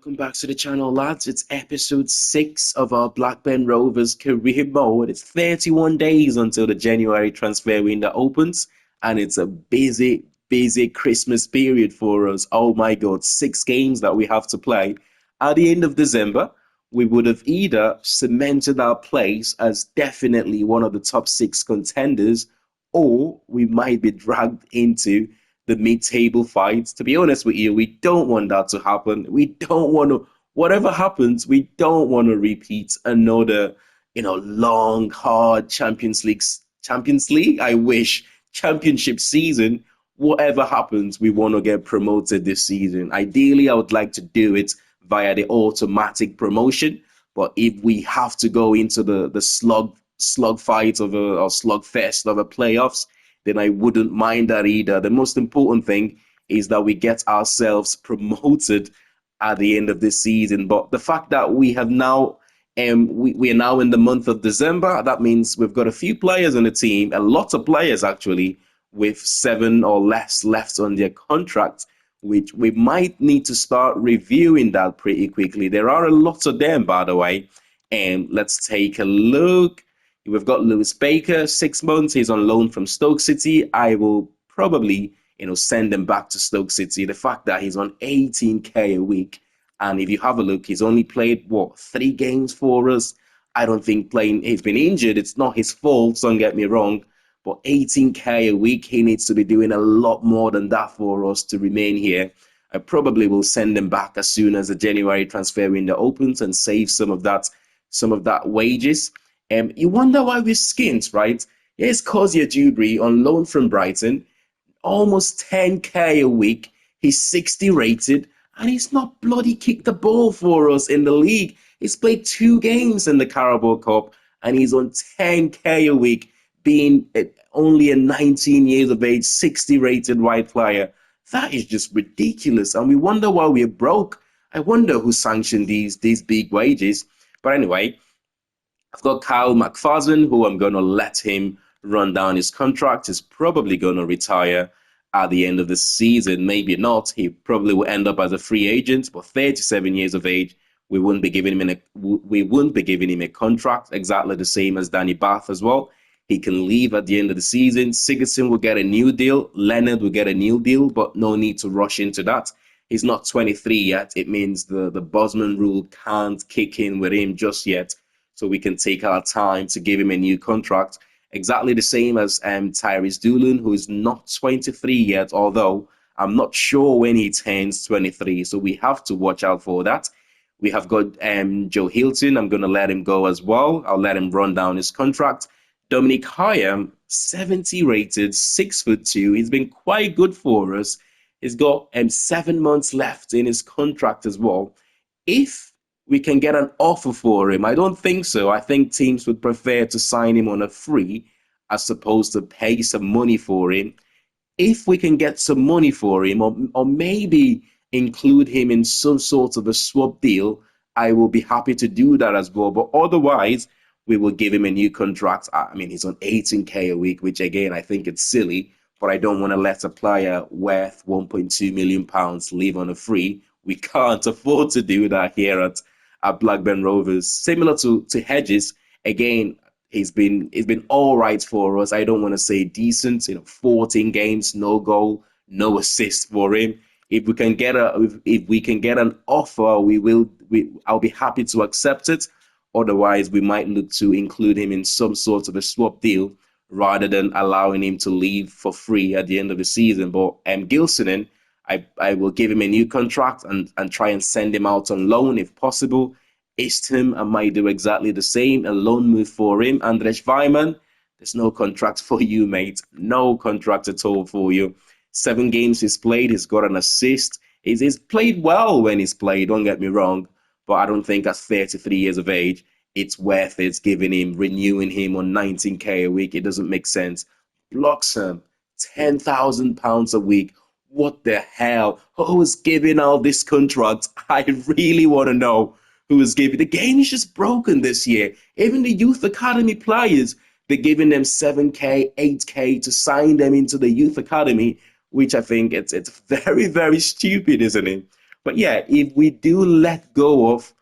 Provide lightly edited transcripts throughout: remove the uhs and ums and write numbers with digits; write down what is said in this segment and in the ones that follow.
Welcome back to the channel, lads. It's episode 6 of our Blackburn Rovers career mode. It's 31 days until the January transfer window opens, and it's a busy Christmas period for us. Oh my God, 6 games that we have to play. At the end of December, we would have either cemented our place as definitely one of the top 6 contenders, or we might be dragged into the mid-table fights. To be honest with you, we don't want that to happen. We don't want to, whatever happens, we don't want to repeat another, long, hard Champions League. I wish championship season. Whatever happens, we want to get promoted this season. Ideally, I would like to do it via the automatic promotion. But if we have to go into the slug fight of a or slugfest of a playoffs, then I wouldn't mind that either. The most important thing is that we get ourselves promoted at the end of this season. But the fact that we have now, we are now in the month of December, that means we've got a few players on the team, a lot of players actually, with 7 or less left on their contract, which we might need to start reviewing that pretty quickly. There are a lot of them, by the way. And let's take a look. We've got Lewis Baker, 6 months. He's on loan from Stoke City. I will probably, send him back to Stoke City. The fact that he's on 18k a week, and if you have a look, he's only played 3 games for us. I don't think he's been injured. It's not his fault. Don't get me wrong, but 18k a week, he needs to be doing a lot more than that for us to remain here. I probably will send him back as soon as the January transfer window opens and save some of that wages. You wonder why we're skint, right? Here's Kozia Dewberry on loan from Brighton, almost 10k a week. He's 60 rated, and he's not bloody kicked the ball for us in the league. He's played 2 games in the Carabao Cup, and he's on 10k a week, being only a 19 years of age, 60 rated white player. That is just ridiculous, and we wonder why we're broke. I wonder who sanctioned these big wages. But anyway, I've got Kyle McFadden, who I'm going to let him run down his contract. He's probably going to retire at the end of the season. Maybe not. He probably will end up as a free agent, but 37 years of age, we wouldn't be giving him a contract, exactly the same as Danny Bath as well. He can leave at the end of the season. Sigurdsson will get a new deal. Leonard will get a new deal, but no need to rush into that. He's not 23 yet. It means the Bosman rule can't kick in with him just yet. So we can take our time to give him a new contract. Exactly the same as Tyrese Doolan, who is not 23 yet, although I'm not sure when he turns 23. So we have to watch out for that. We have got Joe Hilton. I'm going to let him go as well. I'll let him run down his contract. Dominic Hyam, 70 rated, 6'2". He's been quite good for us. He's got 7 months left in his contract as well. If we can get an offer for him, I don't think so. I think teams would prefer to sign him on a free as opposed to pay some money for him. If we can get some money for him, or maybe include him in some sort of a swap deal, I will be happy to do that as well. But otherwise, we will give him a new contract. I mean, he's on 18k a week, which again, I think it's silly, but I don't want to let a player worth £1.2 million leave on a free. We can't afford to do that here at Blackburn Rovers. Similar to Hedges, again, he's been all right for us. I don't want to say decent, 14 games, no goal, no assist for him. If we can get an offer, I'll be happy to accept it. Otherwise, we might look to include him in some sort of a swap deal rather than allowing him to leave for free at the end of the season. But Gilsonen, I will give him a new contract and try and send him out on loan if possible. Eastham, I might do exactly the same, a loan move for him. Andres Weimann, there's no contract for you, mate. No contract at all for you. 7 games he's played, he's got an assist. He's played well when he's played, don't get me wrong. But I don't think at 33 years of age, it's worth it renewing him on 19k a week. It doesn't make sense. Bloxham, £10,000 a week. What the hell? Who is giving all this contract? I really want to know who is giving. The game is just broken this year. Even the youth academy players, they're giving them 7k, 8k to sign them into the youth academy, which I think it's very, very stupid, isn't it? But yeah, if we do let go of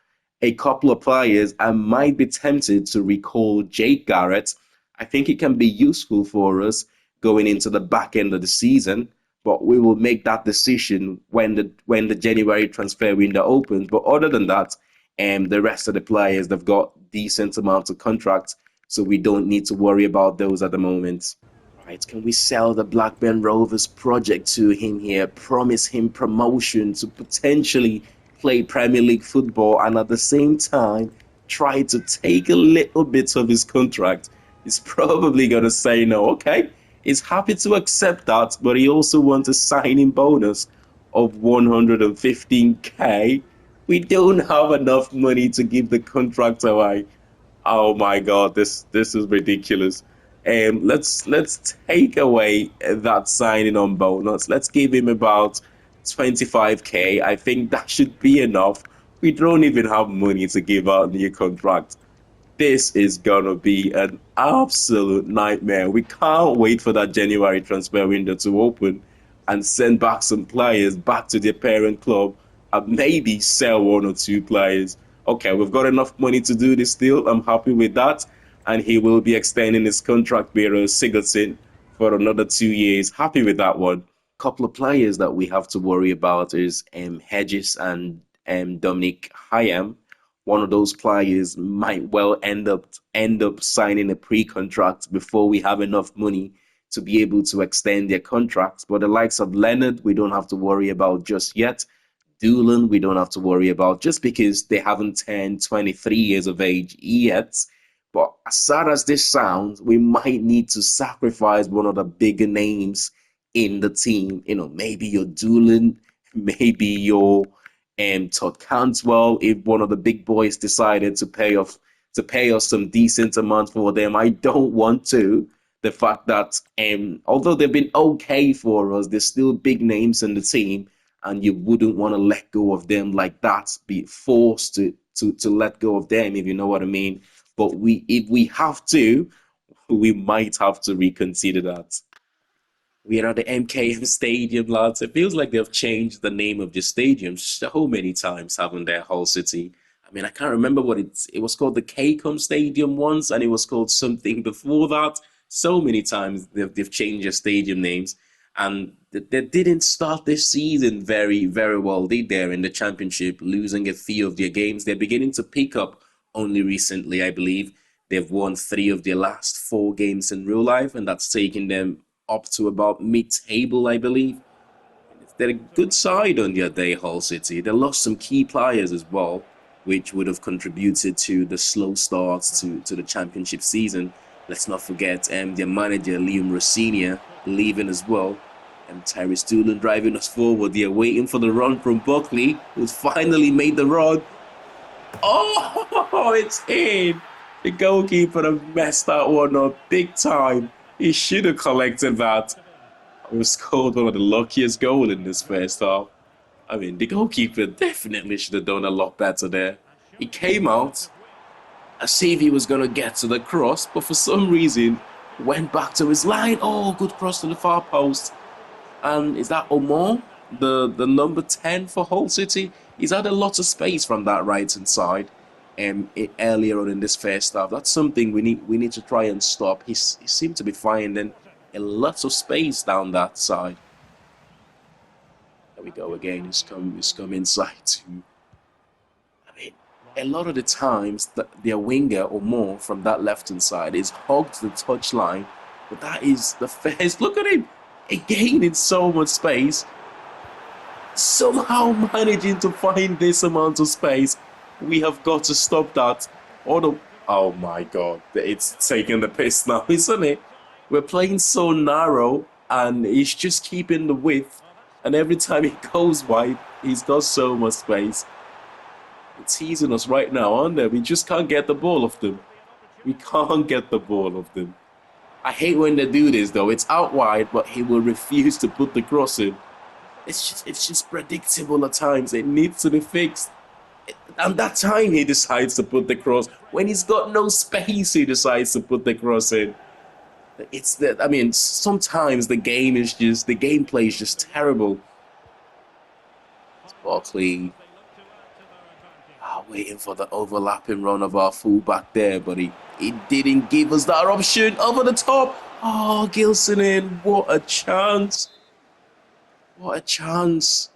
a couple of players, I might be tempted to recall Jake Garrett. I think it can be useful for us going into the back end of the season, but we will make that decision when the January transfer window opens. But other than that, the rest of the players they've got decent amounts of contracts, so we don't need to worry about those at the moment. Right, can we sell the Blackburn Rovers project to him here, promise him promotion to potentially play Premier League football and at the same time try to take a little bit of his contract? He's probably going to say no. Okay, he's happy to accept that, but he also wants a signing bonus of 115k. We don't have enough money to give the contract away. Oh my God, this is ridiculous. Let's take away that signing on bonus. Let's give him about 25k. I think that should be enough. We don't even have money to give out a new contract. This is gonna be an absolute nightmare. We can't wait for that January transfer window to open and send back some players back to their parent club and maybe sell one or two players. Okay, we've got enough money to do this deal. I'm happy with that. And he will be extending his contract with Sigurdsson for another 2 years. Happy with that one. Couple of players that we have to worry about is Hedges and Dominic Hyam. One of those players might well end up signing a pre-contract before we have enough money to be able to extend their contracts. But the likes of Leonard, we don't have to worry about just yet. Doolan, we don't have to worry about just because they haven't turned 23 years of age yet. But as sad as this sounds, we might need to sacrifice one of the bigger names in the team. You know, maybe your Doolan, maybe your Todd Cantwell. If one of the big boys decided to pay us some decent amount for them, I don't want to. The fact that although they've been okay for us, they're still big names in the team, and you wouldn't want to let go of them like that. Be forced to let go of them, if you know what I mean. But if we have to, we might have to reconsider that. We're at the MKM Stadium, lads. It feels like they've changed the name of the stadium so many times, haven't they, Hull City? I mean, I can't remember what it was called, the KCOM Stadium once, and it was called something before that. So many times they've changed their stadium names, and they didn't start this season very, very well, did they, in the Championship, losing a few of their games. They're beginning to pick up only recently, I believe. They've won 3 of their last 4 games in real life, and that's taken them up to about mid-table, I believe. They're a good side on their day, Hull City. They lost some key players as well, which would have contributed to the slow starts to the Championship season. Let's not forget their manager, Liam Rossinia, leaving as well. And Tyrese Doolan driving us forward. They're waiting for the run from Buckley, who's finally made the run. Oh, it's in! The goalkeeper messed that one up big time. He should have collected that. It was scored one of the luckiest goals in this first half. I mean, the goalkeeper definitely should have done a lot better there. He came out as if he was going to get to the cross, but for some reason went back to his line. Oh, good cross to the far post. And is that Omar, the number 10 for Hull City? He's had a lot of space from that right-hand side earlier on in this first half. That's something we need to try and stop. He seemed to be finding a lot of space down that side. There we go again. He's come inside too. I mean, a lot of the times their winger or more from that left-hand side is hogged the touchline, but that is the first. Look at him again in so much space. Somehow managing to find this amount of space. We have got to stop that. Oh my God, it's taking the piss now, isn't it? We're playing so narrow, and he's just keeping the width. And every time he goes wide, he's got so much space. It's teasing us right now, aren't they? We just can't get the ball off them. We can't get the ball off them. I hate when they do this, though. It's out wide, but he will refuse to put the cross in. It's just predictable at times. It needs to be fixed. And that time he decides to put the cross. When he's got no space, he decides to put the cross in. I mean, sometimes the gameplay is just terrible. Buckley waiting for the overlapping run of our fullback there, but he didn't give us that option. Over the top. Oh, Gilson in. What a chance. What a chance.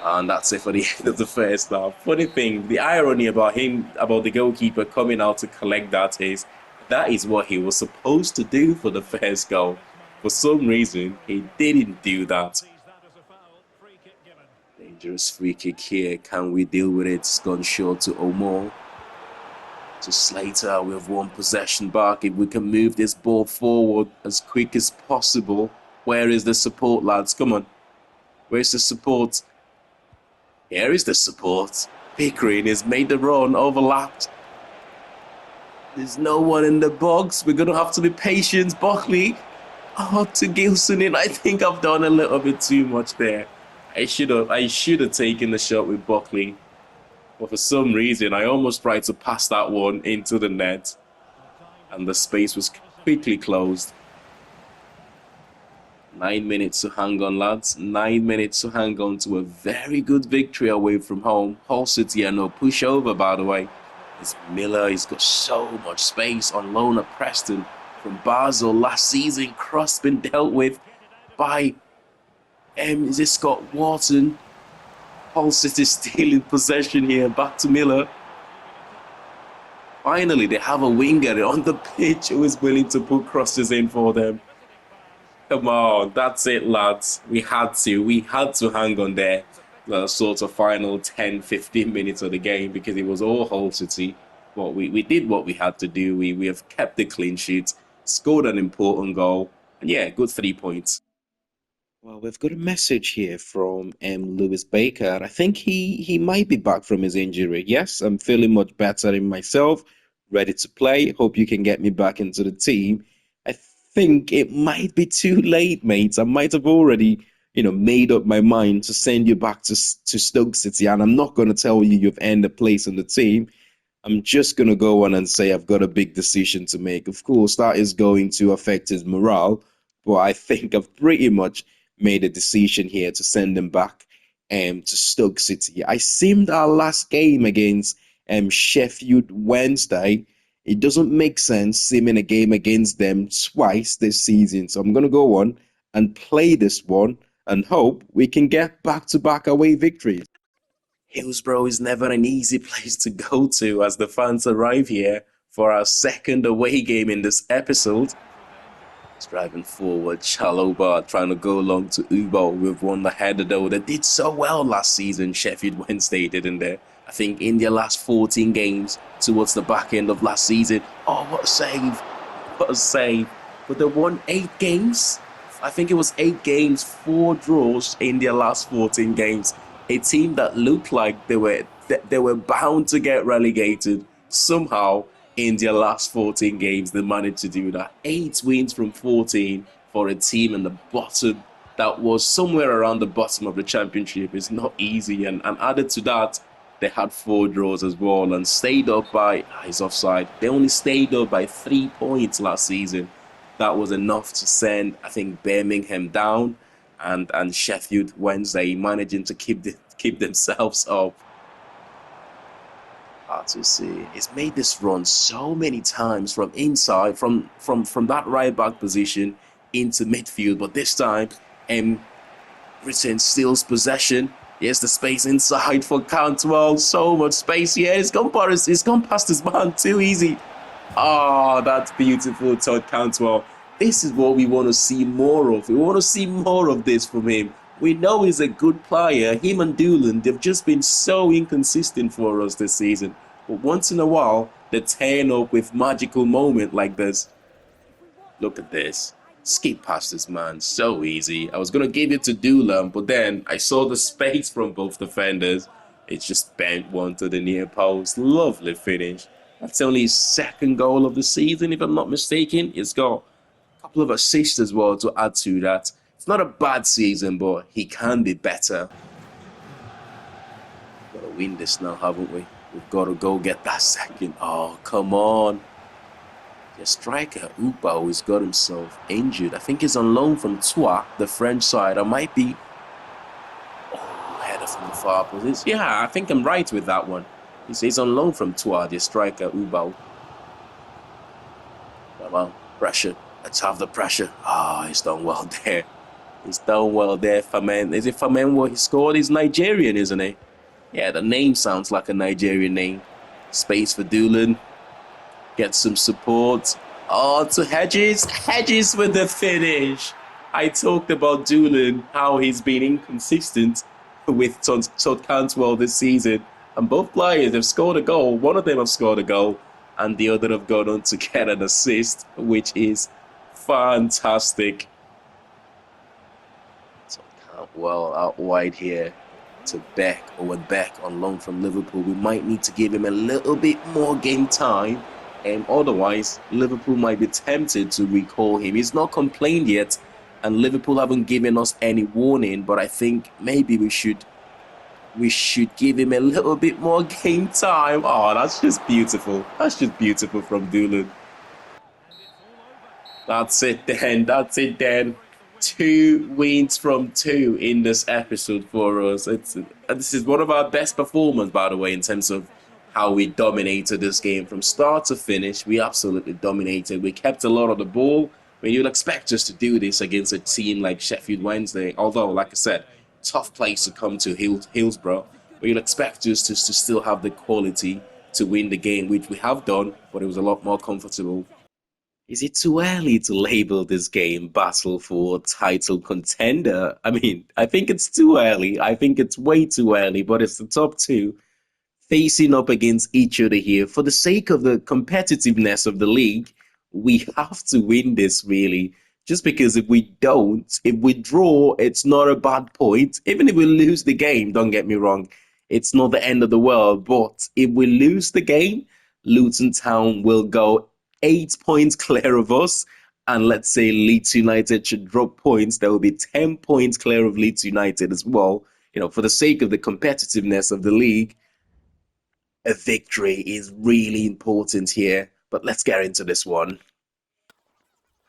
And that's it for the end of the first half. Funny thing, the irony about the goalkeeper coming out to collect that is what he was supposed to do for the first goal. For some reason, he didn't do that. Dangerous free kick here. Can we deal with it? It's gone short to Omar. To Slater, we have one possession back. If we can move this ball forward as quick as possible. Where is the support, lads? Come on. Where's the support? Here is the support. Pickering has made the run, overlapped. There's no one in the box. We're going to have to be patient. Buckley. Oh, to Gilson in. I think I've done a little bit too much there. I should have taken the shot with Buckley. But for some reason, I almost tried to pass that one into the net. And the space was quickly closed. 9 minutes to hang on, lads. 9 minutes to hang on to a very good victory away from home. Hull City are no pushover, by the way. It's Miller. He's got so much space on loan at Preston from Basel last season. Cross been dealt with by is it Scott Wharton? Hull City still in possession here. Back to Miller. Finally, they have a winger on the pitch who is willing to put crosses in for them. Come on, that's it, lads. We had to hang on there. The sort of final 10-15 minutes of the game because it was all Hull City. But we did what we had to do. We have kept the clean sheet, scored an important goal, and yeah, good 3 points. Well, we've got a message here from Lewis Baker. I think he might be back from his injury. Yes, I'm feeling much better in myself, ready to play. Hope you can get me back into the team. I think it might be too late, mate. I might have already, made up my mind to send you back to Stoke City, and I'm not going to tell you you've earned a place on the team. I'm just going to go on and say I've got a big decision to make. Of course, that is going to affect his morale, but I think I've pretty much made a decision here to send him back to Stoke City. I simmed our last game against Sheffield Wednesday. It doesn't make sense simming a game against them twice this season. So I'm going to go on and play this one and hope we can get back-to-back away victories. Hillsborough is never an easy place to go to as the fans arrive here for our second away game in this episode. Driving forward, Chaloba trying to go along to Ubo. We've won the header though. They did so well last season, Sheffield Wednesday, didn't they? I think in their last 14 games towards the back end of last season. Oh, what a save. What a save. But they won 8 games. I think it was 8 games, 4 draws in their last 14 games. A team that looked like they were bound to get relegated. Somehow, in their last 14 games, they managed to do that. 8 wins from 14 for a team in the bottom that was somewhere around the bottom of the championship. It's not easy. And added to that, they had 4 draws as well and stayed up by, he's offside. They only stayed up by 3 points last season. That was enough to send, I think, Birmingham down and Sheffield Wednesday managing to keep themselves up. Hard to see. He's made this run so many times from inside, from that right back position into midfield, but this time, Britain steals possession. Here's the space inside for Cantwell. So much space here. It's gone past his man. Too easy. Oh, that's beautiful, Todd Cantwell. This is what we want to see more of. We want to see more of this from him. We know he's a good player. Him and Doolan, they've just been so inconsistent for us this season. But once in a while, they turn up with magical moment like this. Look at this. Skip past this man. So easy. I was going to give it to Doolan, but then I saw the space from both defenders. It's just bent one to the near post. Lovely finish. That's only his 2nd goal of the season, if I'm not mistaken. He's got a couple of assists as well to add to that. It's not a bad season, but he can be better. We've got to win this now, haven't we? We've got to go get that 2nd. Oh, come on. The striker, Upa, has got himself injured. I think he's on loan from Troyes, the French side. I might be from the far post. Yeah, I think I'm right with that one. He's on loan from Tua, the striker, Ubao. Come on, pressure. Let's have the pressure. Ah, he's done well there. He's done well there, Famen. Is it Famen what he scored? He's Nigerian, isn't he? Yeah, the name sounds like a Nigerian name. Space for Doolan. Get some support. Oh, to Hedges. Hedges with the finish. I talked about Doolan, how he's been inconsistent with Todd Cantwell this season. And both players have scored a goal. One of them have scored a goal, and the other have gone on to get an assist, which is fantastic. Todd Cantwell out wide here to Beck, Owen Beck on loan from Liverpool. We might need to give him a little bit more game time. Otherwise, Liverpool might be tempted to recall him. He's not complained yet, and Liverpool haven't given us any warning, but I think maybe we should give him a little bit more game time. Oh, that's just beautiful. That's just beautiful from Doolan. That's it then. That's it then. 2 wins from 2 in this episode for us. This is one of our best performances, by the way, in terms of how we dominated this game from start to finish. We absolutely dominated. We kept a lot of the ball. I mean, you'd expect us to do this against a team like Sheffield Wednesday. Although, like I said, tough place to come to, Hillsborough. But you'd expect us to still have the quality to win the game, which we have done, but it was a lot more comfortable. Is it too early to label this game battle for title contender? I mean, I think it's too early. I think it's way too early, but it's the top 2 facing up against each other here. For the sake of the competitiveness of the league, we have to win this, really. Just because if we don't, if we draw, it's not a bad point. Even if we lose the game, don't get me wrong, it's not the end of the world. But if we lose the game, Luton Town will go 8 points clear of us. And let's say Leeds United should drop points, there will be 10 points clear of Leeds United as well. For the sake of the competitiveness of the league, a victory is really important here. But let's get into this one.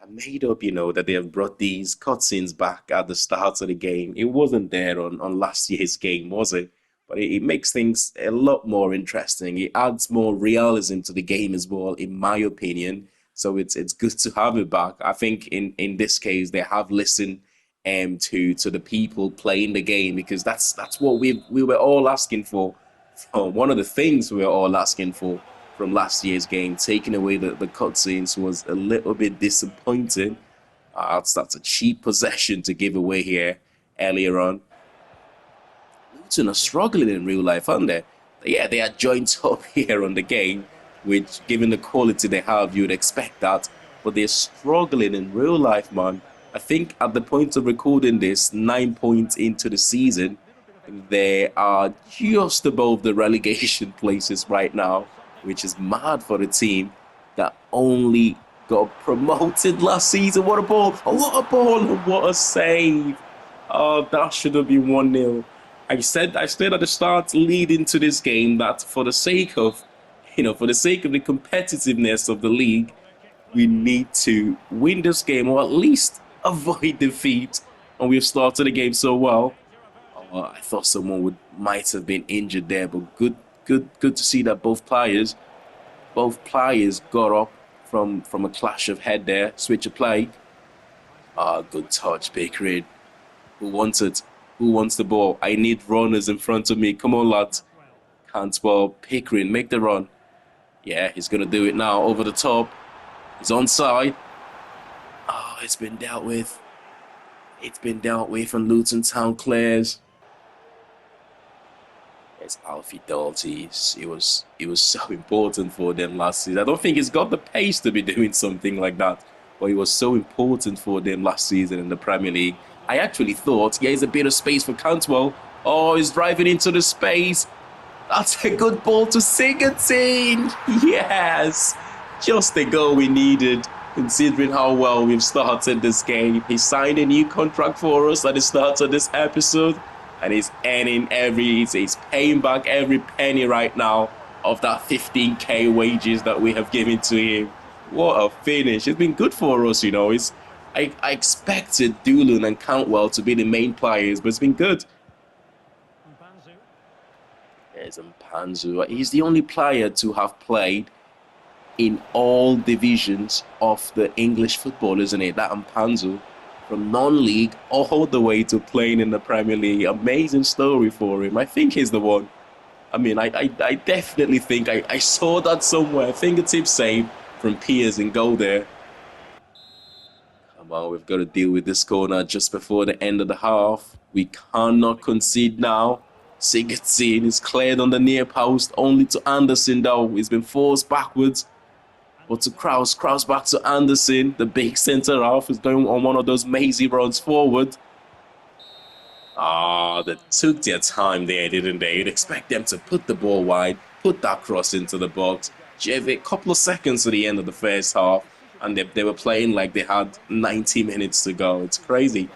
I made up, that they have brought these cutscenes back at the start of the game. It wasn't there on last year's game, was it? But it makes things a lot more interesting. It adds more realism to the game as well, in my opinion. So it's good to have it back. I think in this case they have listened to the people playing the game, because that's what we were all asking for. One of the things we were all asking for from last year's game. Taking away the cutscenes was a little bit disappointing. That's a cheap possession to give away here earlier on. Luton are struggling in real life, aren't they? Yeah, they are joined up here on the game, which, given the quality they have, you would expect that. But they're struggling in real life, man. I think at the point of recording this, 9 points into the season, they are just above the relegation places right now, which is mad for the team that only got promoted last season. What a ball! Oh, what a ball! What a save! Oh, that should have been 1-0. I said at the start, leading to this game, that for the sake of the competitiveness of the league, we need to win this game, or at least avoid defeat. And we've started the game so well. I thought someone might have been injured there, but good to see that both players got up from a clash of head there. Switch of play. Good touch, Pickering. Who wants it? Who wants the ball? I need runners in front of me. Come on, lads. Cantwell, Pickering, make the run. Yeah, he's going to do it now. Over the top. He's onside. Oh, it's been dealt with. It's been dealt with, and Luton Town clears. It's Alfie Doughty. It was so important for them last season. I don't think he's got the pace to be doing something like that, but he was so important for them last season in the Premier League. I actually thought, yeah, there's a bit of space for Cantwell. Oh, he's driving into the space. That's a good ball to Sigurdsson. Yes, just the goal we needed, considering how well we've started this game. He signed a new contract for us at the start of this episode, and he's earning he's paying back every penny right now of that 15k wages that we have given to him. What a finish. It's been good for us, I expected Doolan and Cantwell to be the main players, but it's been good. There's Mpanzu. He's the only player to have played in all divisions of the English football, isn't it? That Mpanzu, from non-league all the way to playing in the Premier League. Amazing story for him. I think he's the one. I mean, I definitely think I saw that somewhere. Fingertip save from Piers in goal there. Come on, we've got to deal with this corner just before the end of the half. We cannot concede now. Sigurdsson is cleared on the near post, only to Anderson though. He's been forced backwards. But to Kraus back to Anderson. The big centre half is going on one of those mazy runs forward. They took their time there, didn't they? You'd expect them to put the ball wide, put that cross into the box. Give it a couple of seconds to the end of the first half, and they were playing like they had 90 minutes to go. It's crazy.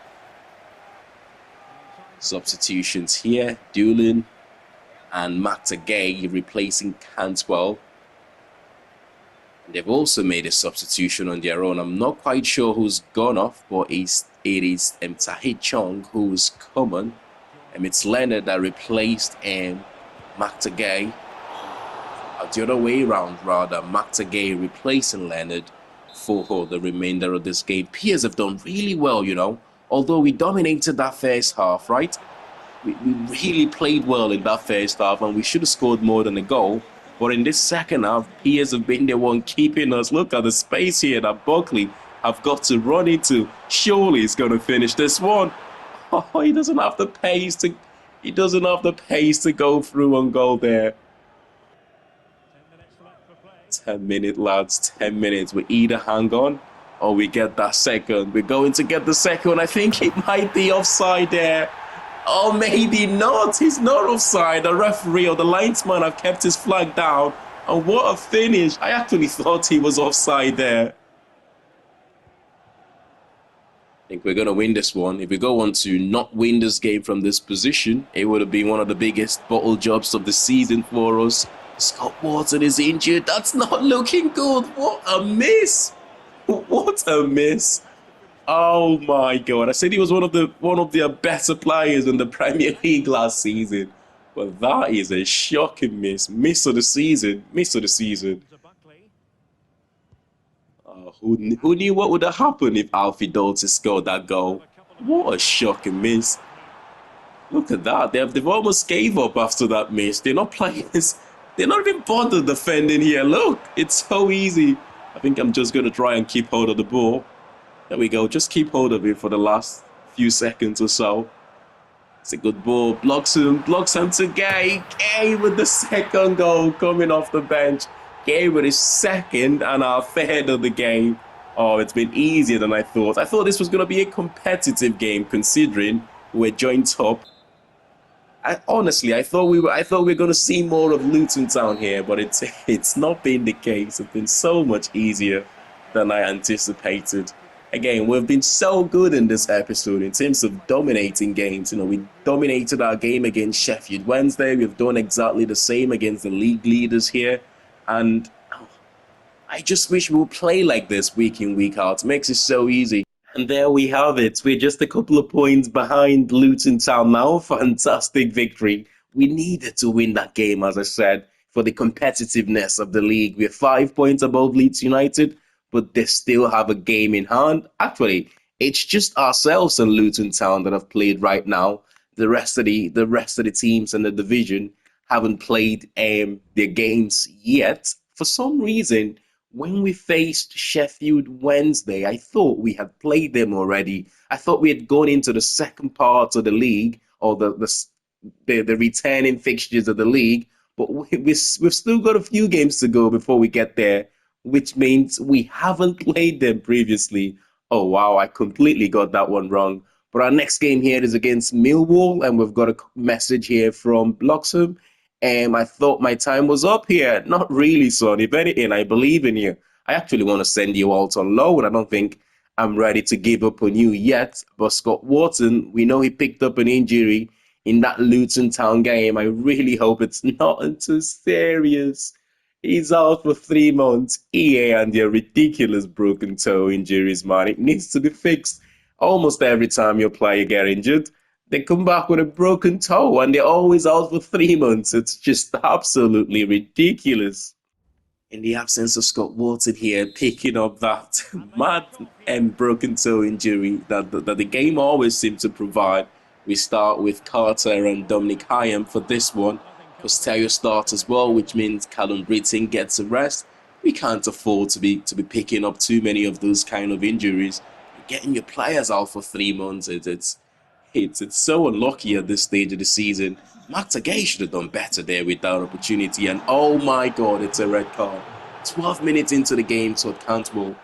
Substitutions here. Doolin and Gay replacing Cantwell. They've also made a substitution on their own. I'm not quite sure who's gone off, but it is Tahit Chong who's come on. It's Leonard that replaced Gay. The other way around, rather. Gay replacing Leonard for the remainder of this game. Peers have done really well, you know. Although we dominated that first half, right? We really played well in that first half, and we should have scored more than a goal. But in this second half, Piers have been the one keeping us. Look at the space here that Buckley have got to run into. Surely he's going to finish this one. Oh, he doesn't have the pace to. He doesn't have the pace to go through on goal there. 10 minutes, lads. 10 minutes. We either hang on or we get that second. We're going to get the second. I think it might be offside there. Oh, maybe not. He's not offside. The referee or the linesman have kept his flag down. And what a finish. I actually thought he was offside there. I think we're going to win this one. If we go on to not win this game from this position, it would have been one of the biggest bottle jobs of the season for us. Scott Wharton is injured. That's not looking good. What a miss. What a miss. Oh my God! I said he was one of the better players in the Premier League last season, but that is a shocking miss of the season, Who knew what would have happened if Alfie Dalton scored that goal? What a shocking miss! Look at that! They've almost gave up after that miss. They're not playing this. They're not even bothered defending here. Look, it's so easy. I think I'm just gonna try and keep hold of the ball. There we go. Just keep hold of it for the last few seconds or so. It's a good ball. Blocks him to Gay. Gay with the second goal coming off the bench. Gay with his second and our third of the game. Oh, it's been easier than I thought. I thought this was going to be a competitive game considering we're joint top. Honestly, I thought we were going to see more of Luton Town here, but it's not been the case. It's been so much easier than I anticipated. Again, we've been so good in this episode in terms of dominating games. You know, we dominated our game against Sheffield Wednesday. We've done exactly the same against the league leaders here. And I just wish we would play like this week in, week out. It makes it so easy. And there we have it. We're just a couple of points behind Luton Town now. Fantastic victory. We needed to win that game, as I said, for the competitiveness of the league. We're 5 points above Leeds United, but they still have a game in hand. Actually, it's just ourselves and Luton Town that have played right now. The rest of the teams in the division haven't played their games yet. For some reason, when we faced Sheffield Wednesday, I thought we had played them already. I thought we had gone into the second part of the league, or the returning fixtures of the league, but we've still got a few games to go before we get there, which means we haven't played them previously. Oh, wow, I completely got that one wrong. But our next game here is against Millwall, and we've got a message here from Bloxham. I thought my time was up here. Not really, son. If anything, I believe in you. I actually want to send you out on loan. I don't think I'm ready to give up on you yet. But Scott Wharton, we know he picked up an injury in that Luton Town game. I really hope it's not too serious. He's out for 3 months. EA and their ridiculous broken toe injuries, man. It needs to be fixed. Almost every time your player get injured, They come back with a broken toe and they're always out for 3 months. It's just absolutely ridiculous. In the absence of Scott Wharton here, picking up that mad and broken toe injury that the game always seems to provide. We start with Carter and Dominic Hyam for this one. Costello starts as well, which means Callum Britton gets a rest. We can't afford to be picking up too many of those kind of injuries. Getting your players out for 3 months, it's so unlucky at this stage of the season. Mark Tagay should have done better there with that opportunity, and oh my god, it's a red card. 12 minutes into the game, Todd Cantwell.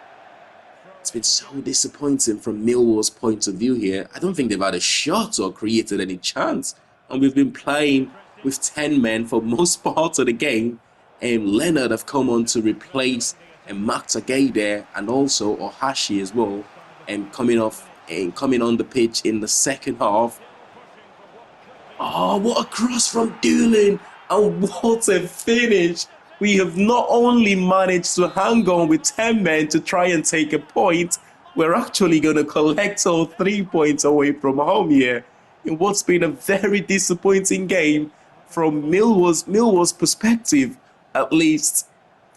It's been so disappointing from Millwall's point of view here. I don't think they've had a shot or created any chance, and we've been playing with 10 men for most part of the game. And Leonard have come on to replace Mark Tagay there, and also Ohashi as well, and coming on the pitch in the second half. Oh, what a cross from Doolin, and what a finish. We have not only managed to hang on with 10 men to try and take a point, we're actually going to collect all 3 points away from home here in what's been a very disappointing game from Millwall's perspective, at least.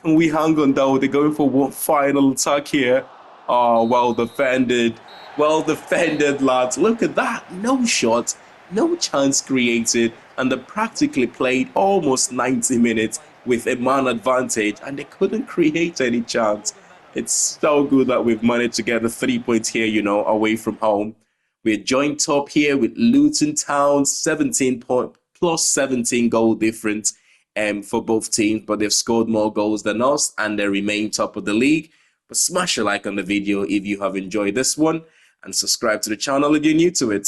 Can we hang on though? They're going for one final attack here. Oh, well defended. Well defended, lads. Look at that. No shot, no chance created, and they practically played almost 90 minutes with a man advantage, and they couldn't create any chance. It's so good that we've managed to get the 3 points here, away from home. We're joint top here with Luton Town, 17 point plus 17 goal difference for both teams, but they've scored more goals than us, and they remain top of the league. But smash a like on the video if you have enjoyed this one, and subscribe to the channel if you're new to it.